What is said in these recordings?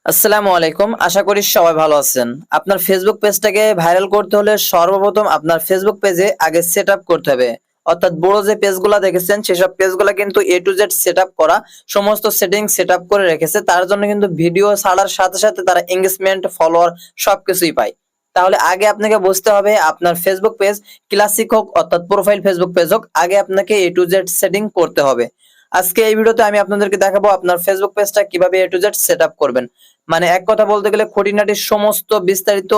আসসালামু আলাইকুম, আশা করি সবাই ভালো আছেন। আপনার ফেসবুক পেজটাকে ভাইরাল করতে হলে সর্বপ্রথম আপনার ফেসবুক পেজে আগে সেটআপ করতে হবে। অর্থাৎ বড় যে পেজগুলো দেখেছেন সেসব পেজগুলো কিন্তু A to Z সেটআপ করা, সমস্ত সেটিং সেটআপ করে রেখেছে। তার জন্য কিন্তু ভিডিও ছাড়ার সাথে সাথে তারা এঙ্গেজমেন্ট, ফলোয়ার সবকিছুই পায়। তাহলে আগে আপনাকে বুঝতে হবে আপনার ফেসবুক পেজ ক্লাসিক হোক অর্থাৎ প্রোফাইল ফেসবুক পেজ হোক, আগে আপনাকে A to Z সেটিং করতে হবে। আজকে এই ভিডিওতে আমি আপনাদেরকে দেখাবো আপনার ফেসবুক পেজটা কিভাবে A to Z সেটআপ করবেন। মানে এক কথা বলতে গেলে খুঁটিনাটি সমস্ত বিস্তারিত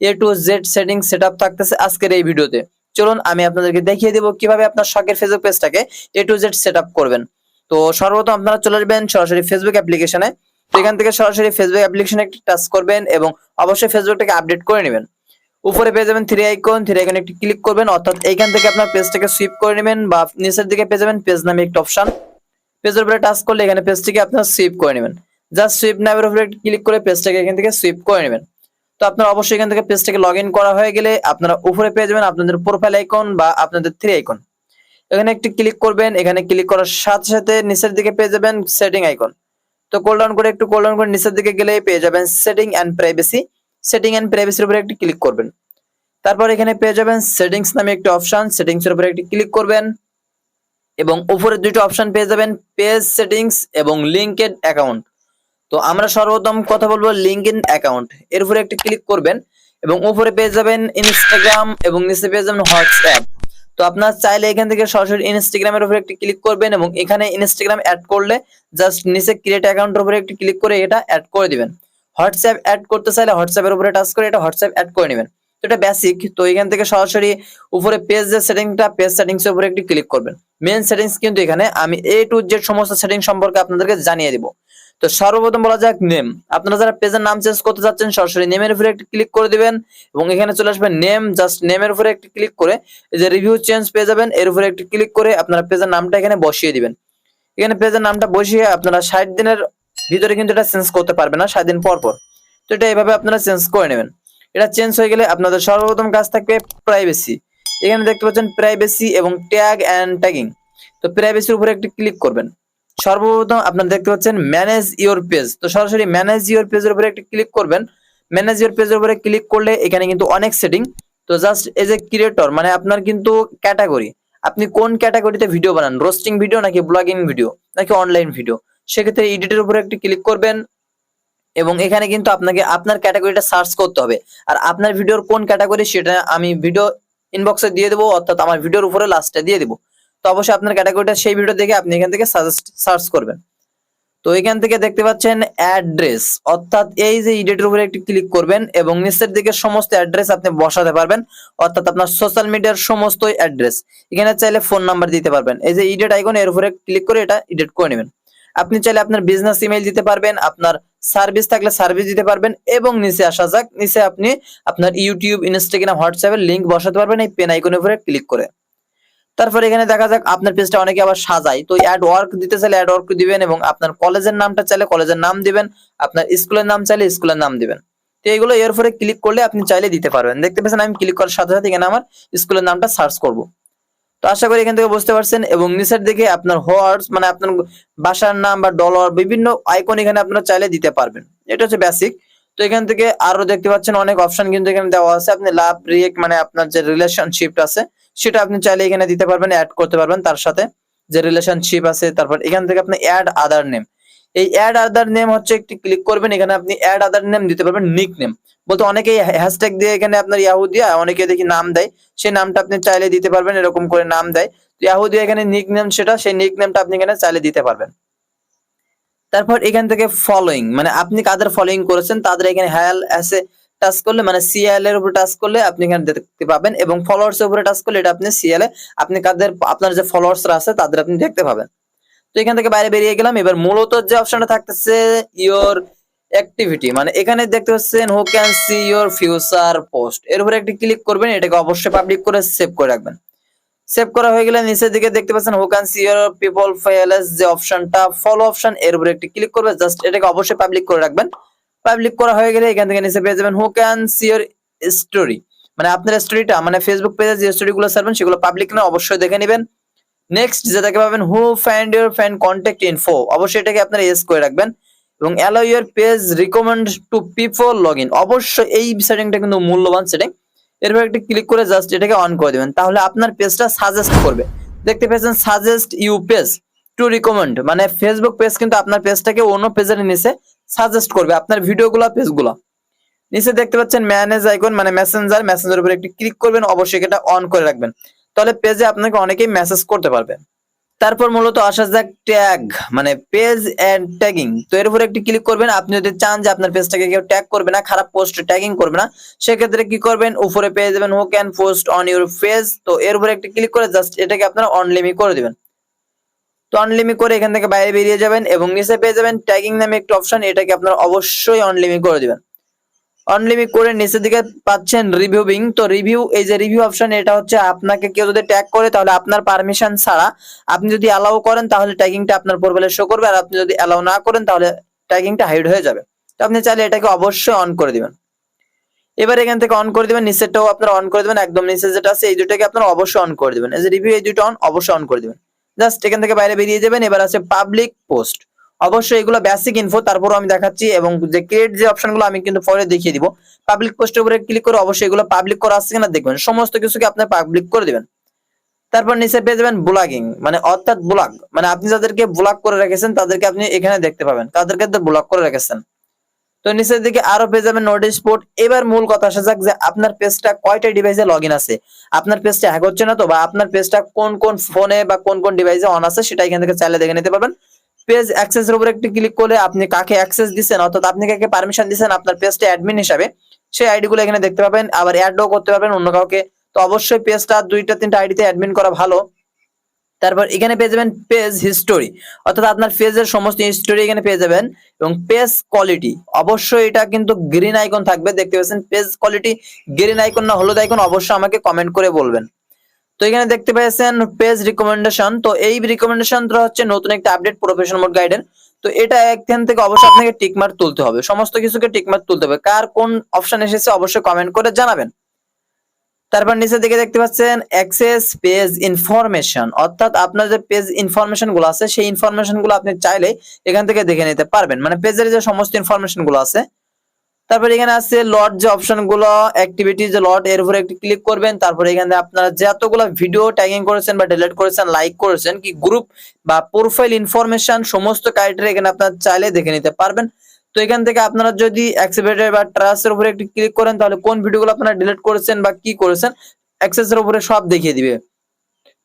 A to Z setting setup থাকতেছে আজকের এই ভিডিওতে। চলুন আমি আপনাদেরকে দেখিয়ে দেব কিভাবে আপনার শখের ফেসবুক পেজটাকে A to Z সেটআপ করবেন। তো সর্বপ্রথম আপনারা চলে আসবেন সরাসরি ফেসবুক অ্যাপ্লিকেশনে। তো এখান থেকে সরাসরি ফেসবুক অ্যাপ্লিকেশনে একটি টাচ করবেন এবং অবশ্যই ফেসবুকটাকে আপডেট করে নেবেন। উপরে পেয়ে যাবেন থ্রি আইকন একটি ক্লিক করবেন, অর্থাৎ এইখান থেকে আপনার পেজটাকে সুইপ করে নেবেন বা নিচের দিকে পেয়ে যাবেন পেজ নামে একটা অপশন। পেজের উপরে টাচ করলে এখানে পেজটিকে আপনারা সুইপ করে নেবেন। জাস্ট সুইপ নামের উপরে ক্লিক করে পেজটাকে এখান থেকে সুইপ করে নেবেন। তো আপনারা অবশ্যই এখান থেকে পেজটাকে লগইন করা হয়ে গেলে আপনারা উপরে পেয়ে যাবেন আপনাদের প্রোফাইল আইকন বা আপনাদের থ্রি আইকন। এখানে একটি ক্লিক করবেন। এখানে ক্লিক করার সাথে সাথে নিচের দিকে পেয়ে যাবেন সেটিং আইকন। তো কোল ডাউন করে নিচের দিকে গেলে পেয়ে যাবেন setting and privacy. Setting and প্রাইভেসির উপরে একটি ক্লিক করবেন। তারপর এখানে পেয়ে যাবেন সেটিংস নামে একটি অপশন, সেটিংসের উপরে একটি ক্লিক করবেন এবং উপরে দুটো অপশন পেয়ে যাবেন পেজ সেটিংস এবং লিংকড অ্যাকাউন্ট। তো আমরা সর্বপ্রথম কথা বলবো লিংকড অ্যাকাউন্ট, এর উপরে একটি ক্লিক করবেন এবং উপরে পেয়ে যাবেন ইনস্টাগ্রাম এবং নিচে পেয়ে যাবেন হোয়াটসঅ্যাপ। তো আপনারা চাইলে এখান থেকে সরাসরি ইনস্টাগ্রামের উপরে একটি ক্লিক করবেন এবং এখানে ইনস্টাগ্রাম অ্যাড করলে জাস্ট নিচে ক্রিয়েট অ্যাকাউন্টের উপরে একটি ক্লিক করে এটা অ্যাড করে দিবেন। হোয়াটসঅ্যাপ অ্যাড করতে চাইলে হোয়াটসঅ্যাপের উপরে টাচ করে এটা হোয়াটসঅ্যাপ অ্যাড করে নেবেন। তো এটা বেসিক। তো এখান থেকে সরাসরি উপরে পেজ যে সেটিংটা, পেজ সেটিংস এর উপরে একটি ক্লিক করবেন। মেইন সেটিংস কিন্তু এখানে আমি A to Z সমস্ত সেটিং সম্পর্কে আপনাদেরকে জানিয়ে দিব। তো সর্বপ্রথম বলা যাক নেম। আপনারা যারা পেজের নাম চেঞ্জ করতে যাচ্ছেন সরাসরি নেমের উপরে একটি ক্লিক করে দিবেন এবং এখানে চলে আসবেন নেম। জাস্ট নেমের উপরে একটি ক্লিক করে এই যে রিভিউ চেঞ্জ পেয়ে যাবেন, এর উপরে একটি ক্লিক করে আপনারা পেজের নামটা এখানে বসিয়ে দিবেন। এখানে পেজের নামটা বসিয়ে আপনারা 60 দিনের ভিতরে কিন্তু এটা চেঞ্জ করতে পারবেন না, 60 দিন পর পর। তো এটা এইভাবে আপনারা চেঞ্জ করে নেবেন। এটা চেঞ্জ হয়ে গেলে আপনাদের সর্বপ্রথম কাজ থাকবে প্রাইভেসি। এখানে দেখতে পাচ্ছেন প্রাইভেসি এবং ট্যাগ এন্ড ট্যাগিং। তো প্রাইভেসির উপরে একটি ক্লিক করবেন। সর্বপ্রথম আপনারা দেখতে পাচ্ছেন ম্যানেজ ইওর পেজ। তো সরাসরি ম্যানেজ ইওর পেজের উপরে একটি ক্লিক করবেন। ম্যানেজ ইওর পেজের উপরে ক্লিক করলে এখানে কিন্তু অনেক সেটিং। তো জাস্ট এজ এ ক্রিয়েটর মানে আপনার কিন্তু ক্যাটাগরি, আপনি কোন ক্যাটাগরিতে ভিডিও বানান, রোস্টিং ভিডিও নাকি ব্লগিং ভিডিও নাকি অনলাইন ভিডিও, সেক্ষেত্রে এডিটের উপরে একটি ক্লিক করবেন এবং এখানে কিন্তু আপনাকে আপনার ক্যাটাগরিটা সার্চ করতে হবে। আর আপনার ভিডিওর কোন ক্যাটাগরি সেটা আমি ভিডিও ইনবক্সে দিয়ে দেবো, অর্থাৎ আমার ভিডিওর উপরে লাস্টে দিয়ে দেবো। তো অবশ্যই আপনার ক্যাটাগরিটা সেই ভিডিও দেখে আপনি এখান থেকে সার্চ করবেন। তো এখান থেকে দেখতে পাচ্ছেন অ্যাড্রেস, অর্থাৎ এই যে এডিটের উপরে একটি ক্লিক করবেন এবং নিচের দিকে সমস্ত অ্যাড্রেস আপনি বসাতে পারবেন, অর্থাৎ আপনার সোশ্যাল মিডিয়ার সমস্ত অ্যাড্রেস। এখানে চাইলে ফোন নাম্বার দিতে পারবেন। এই যে এডিট আইকন এর উপরে ক্লিক করে এটা এডিট করে নেবেন। আপনি চাইলে আপনার বিজনেস ইমেল দিতে পারবেন, আপনার সার্ভিস থাকলে সার্ভিস দিতে পারবেন এবং নিচে আসা যাক, নিচে আপনি আপনার ইউটিউব, ইনস্টাগ্রাম, হোয়াটসঅ্যাপের লিংক বসাতে পারবেন এই পেন আইকনের উপরে ক্লিক করে। তারপর এখানে দেখা যাক আপনার পেজটা অনেকে আবার সাজায়, তো অ্যাড ওয়ার্ক দিতে চাইলে অ্যাড ওয়ার্ক দিবেন এবং আপনার কলেজের নামটা চাইলে কলেজের নাম দিবেন, আপনার স্কুলের নাম চাইলে স্কুলের নাম দিবেন। তো এগুলো এর উপরে ক্লিক করলে আপনি চাইলে দিতে পারবেন। দেখতে পাচ্ছেন আমি ক্লিক করার সাথে সাথে এখানে আমার স্কুলের নামটা সার্চ করব। তো আশা করি এখান থেকে বুঝতে পারছেন এবং নিচের দিকে আপনার হোয়াটস মানে আপনার বাসার নাম বা ডলার বিভিন্ন আইকন এখানে আপনারা চাইলে দিতে পারবেন। এটা হচ্ছে বেসিক। তো এখান থেকে আরো দেখতে পাচ্ছেন অনেক অপশন কিন্তু এখানে দেওয়া আছে। আপনি লাভ রিয়েক্ট মানে আপনার যে রিলেশনশিপ আছে সেটা আপনি চাইলে এখানে দিতে পারবেন, অ্যাড করতে পারবেন তার সাথে যে রিলেশনশিপ আছে। তারপর এখান থেকে আপনি অ্যাড আদার নেম, এই অ্যাড আদার নেম হচ্ছে একটি ক্লিক করবেন। এখানে আপনি অ্যাড আদার নেম দিতে পারবেন, নিক নেম বলতে অনেকেই হ্যাশট্যাগ দিয়ে এখানে আপনার ইয়াহু দিয়ে অনেকে দেখি নাম দেয়, সেই নামটা আপনি চাইলে দিতে পারবেন। এরকম করে নাম দেয় তো ইয়াহু দিয়ে এখানে নিক নেম, সেটা সেই নিক নেমটা আপনি এখানে চাইলে দিতে পারবেন। তারপর এখান থেকে ফলোইং মানে আপনি কাদের ফলোইং করেছেন তাদের এখানে হ্যাল এসে টাচ করলে মানে সিএল এর উপর টাচ করলে আপনি এখানে দেখতে পাবেন এবং ফলোয়ার্স এর উপরে টাচ করলে এটা আপনি সিএল এ আপনি কাদের আপনার যে ফলোয়ার্সরা আছে তাদের আপনি দেখতে পাবেন। তো এখান থেকে বাইরে বেরিয়ে গেলাম। এবার মূলত যে অপশনটা থাকতেছে ইওর অ্যাক্টিভিটি, মানে এখানে দেখতে পাচ্ছেন who can see your future post, এর উপরে একটি ক্লিক করবেন। এটাকে অবশ্যই পাবলিক করে সেভ করে রাখবেন। সেভ করা হয়ে গেলে নিচের দিকে দেখতে পাচ্ছেন who can see your people follows যে অপশনটা ফলো অপশন, এর উপরে একটি ক্লিক করবে। জাস্ট এটাকে অবশ্যই পাবলিক করে রাখবেন। পাবলিক করা হয়ে গেলে এখান থেকে নিচে পেয়ে যাবেন হু ক্যান সি ইওর স্টোরি, মানে আপনার স্টোরিটা মানে ফেসবুক পেজে যে স্টোরিগুলো ছাড়বেন সেগুলো পাবলিক না, অবশ্যই দেখে নেবেন। নেক্সট যেটাকে পাবেন who find your friend contact info, অবশ্যই এটাকে আপনারা ইয়েস করে রাখবেন। এবং allow your page recommend to people log in, অবশ্যই এই সেটিংটা কিন্তু মূল্যবান সেটিং। এরপর একটা ক্লিক করে জাস্ট এটাকে অন করে দিবেন, তাহলে আপনার পেজটা সাজেস্ট করবে। দেখতে পেয়েছেন suggest you page to recommend, মানে ফেসবুক পেজ কিন্তু আপনার পেজটাকে অন্য পেজের নিচে সাজেস্ট করবে, আপনার ভিডিওগুলো পেজগুলো। নিচে দেখতে পাচ্ছেন ম্যানেজ আইকন মানে মেসেঞ্জার উপরে একটি ক্লিক করবেন, অবশ্যই এটা অন করে রাখবেন, তাহলে পেজে আপনাকে অনেকেই মেসেজ করতে পারবে। তারপর মূলত আসা যাক ট্যাগ মানে পেজ এন্ড ট্যাগিং। তো এর উপরে একটি ক্লিক করবেন, আপনি যদি চান যে আপনার পেজটাকে কেউ ট্যাগ করবে না, খারাপ পোস্ট ট্যাগিং করবে না, সেক্ষেত্রে কি করবেন, উপরে পেয়ে যাবেন who can post on your page. তো এর উপরে একটি ক্লিক করে জাস্ট এটাকে আপনারা অনলিমি করে দিবেন। তো অনলিমি করে এখান থেকে বাইরে বেরিয়ে যাবেন এবং নিচে পেয়ে যাবেন ট্যাগিং নামে একটা অপশন, এটাকে আপনারা অবশ্যই অনলিমি করে দিবেন। অনলিমি করে নিচের দিকে পাচ্ছেন রিভিউইং। তো রিভিউ, এই যে রিভিউ অপশন, এটা হচ্ছে আপনাকে কেউ যদি ট্যাগ করে তাহলে আপনার পারমিশন ছাড়া আপনি যদি অ্যালাউ করেন তাহলে ট্যাগিংটা আপনার প্রোফাইলে শো করবে, আর আপনি যদি অ্যালাউ না করেন তাহলে ট্যাগিংটা হাইড হয়ে যাবে। তো আপনি চাইলে এটাকে অবশ্যই অন করে দিবেন। এবার এখান থেকে অন করে দিবেন, নিচেরটাও আপনারা অন করে দিবেন, একদম নিচে যেটা আছে এই দুটোকে আপনারা অবশ্যই অন করে দিবেন। এই যে রিভিউ, এই দুটো অবশ্যই অন করে দিবেন। জাস্ট এখান থেকে বাইরে বেরিয়ে যাবেন। এবার আছে পাবলিক পোস্ট, অবশ্যই এগুলো বেসিক ইনফো, তারপরও আমি দেখাচ্ছি, এবং যে ক্রিয়েট যে অপশনগুলো আমি কিন্তু পরে দেখিয়ে দিব। পাবলিক পোস্টের উপরে ক্লিক করে অবশ্যই এগুলো পাবলিক করা আছে কিনা দেখবেন, সমস্ত কিছুকে আপনি পাবলিক করে দিবেন। তারপর নিচে পেয়ে যাবেন ব্লগিং মানে অর্থাৎ ব্লগ, মানে আপনি যাদেরকে ব্লগ করে রেখেছেন তাদেরকে আপনি এখানে দেখতে পাবেন, তাদেরকে ব্লগ করে রেখেছেন। তো নিচের দিকে আরো পেয়ে যাবেন নোটিশ বোর্ড। এবার মূল কথা আসা যাক যে আপনার পেজটা কয়টা ডিভাইসে লগইন আছে, আপনার পেজটা হ্যাক হচ্ছে না তো, বা আপনার পেজটা কোন কোন ফোনে বা কোন কোন ডিভাইসে অন আছে সেটা এখান থেকে চাইলে দেখে নিতে পারবেন। পেজ অ্যাক্সেস এর উপর একটি ক্লিক করলে আপনি কাকে অ্যাক্সেস দিবেন, অর্থাৎ আপনি কাকে পারমিশন দিবেন আপনার পেজটা অ্যাডমিন হিসাবে, সেই আইডি গুলো এখানে দেখতে পাবেন। আবার অ্যাডও করতে পারবেন অন্য কাউকে। তো অবশ্যই পেজটা 2টা 3টা আইডিতে অ্যাডমিন করা ভালো। তারপর এখানে পেয়ে যাবেন পেজ হিস্টোরি, অর্থাৎ আপনার পেজের সমস্ত হিস্টোরি এখানে পেয়ে যাবেন। এবং পেজ কোয়ালিটি, অবশ্যই এটা কিন্তু গ্রিন আইকন থাকবে, দেখতে পাচ্ছেন পেজ কোয়ালিটি গ্রিন আইকন না হলুদ আইকন, অবশ্যই আমাকে কমেন্ট করে বলবেন। তো এখানে দেখতে পাচ্ছেন পেজ রিকমেন্ডেশন, তো এই রিকমেন্ডেশনটা হচ্ছে নতুন একটা আপডেট প্রফেশনাল মোড গাইডের। তো এটা এখান থেকে অবশ্যই আপনাকে টিকমার্ক তুলতে হবে, সমস্ত কিছুকে টিকমার্ক তুলতে হবে, কার কোন অপশন এসেছে অবশ্যই কমেন্ট করে জানাবেন। তারপর নিচে দিকে দেখতে পাচ্ছেন অ্যাক্সেস পেজ ইনফরমেশন, অর্থাৎ আপনার যে পেজ ইনফরমেশন গুলো আছে সেই ইনফরমেশন গুলো আপনি চাইলে এখান থেকে দেখে নিতে পারবেন, মানে পেজের যে সমস্ত ইনফরমেশন গুলো আছে। তারপর এখানে আছে লট যে অপশন গুলো, অ্যাক্টিভিটি যে লট, এর উপরে একটি ক্লিক করবেন। তারপর এখানে আপনারা যতগুলো ভিডিও ট্যাগিং করেছেন বা ডিলিট করেছেন, লাইক করেছেন, কি গ্রুপ বা প্রোফাইল ইনফরমেশন সমস্ত ক্রাইটেরিয়া এখানে আপনারা চাইলে দেখে নিতে পারবেন। তো এখান থেকে আপনারা যদি অ্যাক্সেপ্টেড বা ট্রাস্টের উপরে একটি ক্লিক করেন তাহলে কোন ভিডিওগুলো আপনারা ডিলিট করেছেন বা কি করেছেন অ্যাক্সেসের উপরে সব দেখিয়ে দিবে।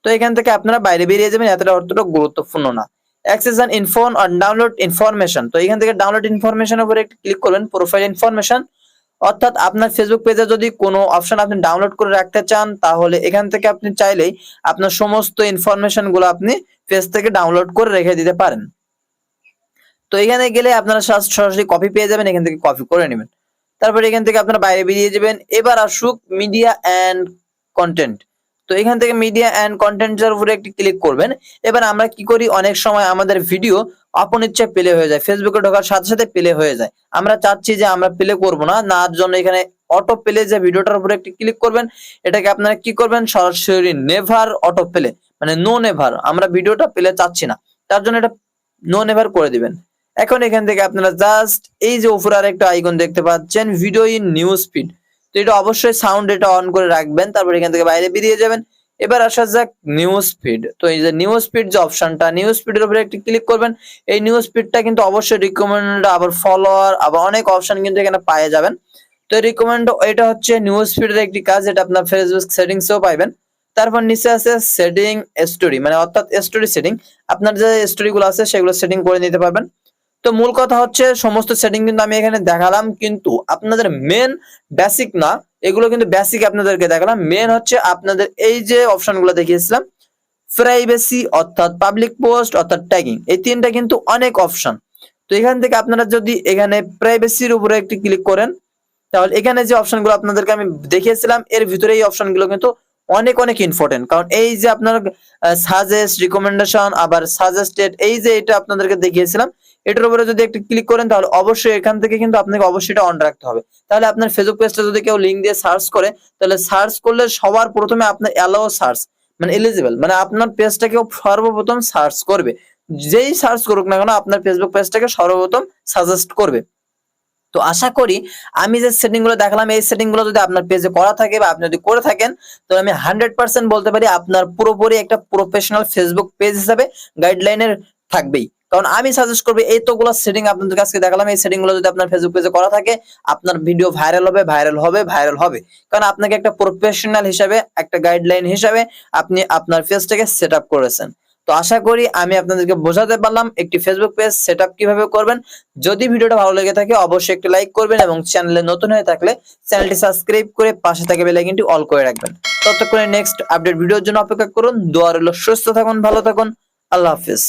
তো এখান থেকে আপনারা বাইরে বেরিয়ে যাবেন, এতটা অতটা গুরুত্বপূর্ণ না। অ্যাক্সেস অ্যান্ড ইনফর্ম আর ডাউনলোড ইনফরমেশন, তো এখান থেকে ডাউনলোড ইনফরমেশনের উপরে একটি ক্লিক করবেন, প্রোফাইল ইনফরমেশন, অর্থাৎ আপনার ফেসবুক পেজে যদি কোনো অপশন আপনি ডাউনলোড করে রাখতে চান তাহলে এখান থেকে আপনি চাইলেই আপনার সমস্ত ইনফরমেশন গুলো আপনি পেজ থেকে ডাউনলোড করে রেখে দিতে পারেন। তো এখানে গেলে আপনারা সরাসরি কপি পেয়ে যাবেন, এখান থেকে কপি করে নেবেন। তারপর এখান থেকে আপনারা বাইরে বেরিয়ে যাবেন। এবার আসুক মিডিয়া এন্ড কন্টেন্ট, তো এখান থেকে মিডিয়া এন্ড কন্টেন্টের উপরে একটি ক্লিক করবেন। এবার আমরা কি করি, অনেক সময় আমাদের ভিডিও আপন ইচ্ছায় প্লে হয়ে যায়, ফেসবুকে ঢোকার সাথে সাথে প্লে হয়ে যায়। আমরা চাচ্ছি যে আমরা প্লে করব না, তার জন্য এখানে অটো প্লে যে ভিডিওটার উপরে একটি ক্লিক করবেন, এটাকে আপনারা কি করবেন, সরাসরি নেভার অটো প্লে মানে নো নেভার, আমরা ভিডিওটা প্লে চাচ্ছি না, তার জন্য এটা নো নেভার করে দিবেন। এখন এখান থেকে আপনারা জাস্ট এই যে উপরে আরেকটা আইকন দেখতে পাচ্ছেন ভিডিও ইন নিউজ ফিড, তো এটা অবশ্যই সাউন্ড এটা অন করে রাখবেন। তারপর এখান থেকে বাইরে বেরিয়ে যাবেন। এবার আসা যাক নিউজ ফিড, তো এই যে নিউজ ফিড যে অপশনটা, নিউজ ফিডের উপরে একটি ক্লিক করবেন। এই নিউজ ফিডটা কিন্তু অবশ্যই রিকমেন্ড আবার ফলোয়ার আবার অনেক অপশন কিন্তু এখানে পেয়ে যাবেন। তো রিকমেন্ড এটা হচ্ছে নিউজ ফিডের একটি কাজ, এটা আপনার ফেসবুক সেটিংসেও পাবেন। তারপর নিচে আছে সেটিং স্টোরি মানে অর্থাৎ স্টোরি সেটিং, আপনার যে স্টোরি গুলো আছে সেগুলো সেটিং করে নিতে পারবেন। তো মূল কথা হচ্ছে সমস্ত সেটিং কিন্তু আমি এখানে দেখালাম, কিন্তু আপনাদের মেন বেসিক না, এগুলো কিন্তু বেসিক আপনাদেরকে দেখালাম। মেন হচ্ছে আপনাদের এই যে অপশনগুলো দেখিয়েছিলাম, প্রাইভেসি অর্থাৎ পাবলিক পোস্ট অর্থাৎ ট্যাগিং, এই তিনটা কিন্তু অনেক অপশন। তো এখান থেকে আপনারা যদি এখানে প্রাইভেসির উপরে একটি ক্লিক করেন তাহলে এখানে যে অপশনগুলো আপনাদেরকে আমি দেখিয়েছিলাম এর ভিতরে এই অপশনগুলো কিন্তু অনেক অনেক ইম্পর্টেন্ট, কারণ এই যে আপনার সাজেস্ট রিকমেন্ডেশন আবার সাজেস্টেড, এই যে এটা আপনাদেরকে দেখিয়েছিলাম এটার উপরে যদি একটু ক্লিক করেন তাহলে অবশ্যই এখান থেকে কিন্তু আপনাকে অবশ্যই এটা অন রাখতে হবে। তাহলে আপনার ফেসবুক পেজটা যদি কেউ লিংক দিয়ে সার্চ করে তাহলে সার্চ করলে সবার প্রথমে আপনার অ্যালাউ সার্চ মানে এলিজিবল, মানে আপনার পেজটা কেউ সর্বপ্রথম সার্চ করবে। যেই সার্চ করুক না কেন আপনার ফেসবুক পেজটাকে সর্বপ্রথম সাজেস্ট করবে। তো আশা করি আমি যে সেটিং গুলো দেখালাম এই সেটিং গুলো যদি আপনার পেজে করা থাকে বা আপনি যদি করে থাকেন, তো আমি 100% বলতে পারি আপনার পুরোপুরি একটা প্রফেশনাল ফেসবুক পেজ হিসাবে গাইডলাইনের থাকবেই। কারণ আমি সাজেস্ট করবো এতগুলো সেটিং আপনাদের কাছে দেখালাম, এই সেটিং গুলো যদি আপনার ফেসবুক পেজে করা থাকে আপনার ভিডিও ভাইরাল হবে ভাইরাল হবে ভাইরাল হবে। কারণ আপনাকে একটা প্রফেশনাল হিসাবে একটা গাইডলাইন হিসাবে আপনি আপনার পেজটাকে সেট আপ করেছেন। তো আশা করি আমি আপনাদেরকে বোঝাতে পারলাম একটি ফেসবুক পেজ সেটআপ কিভাবে করবেন। যদি ভিডিওটা ভালো লেগে থাকে অবশ্যই একটি লাইক করবেন এবং চ্যানেলে নতুন হয়ে থাকলে চ্যানেলটি সাবস্ক্রাইব করে পাশে থাকা বেল আইকনটি অল করে রাখবেন। ততক্ষণে নেক্সট আপডেট ভিডিওর জন্য অপেক্ষা করুন। দোয়া রইল, সুস্থ থাকুন, ভালো থাকুন, আল্লাহ হাফেজ।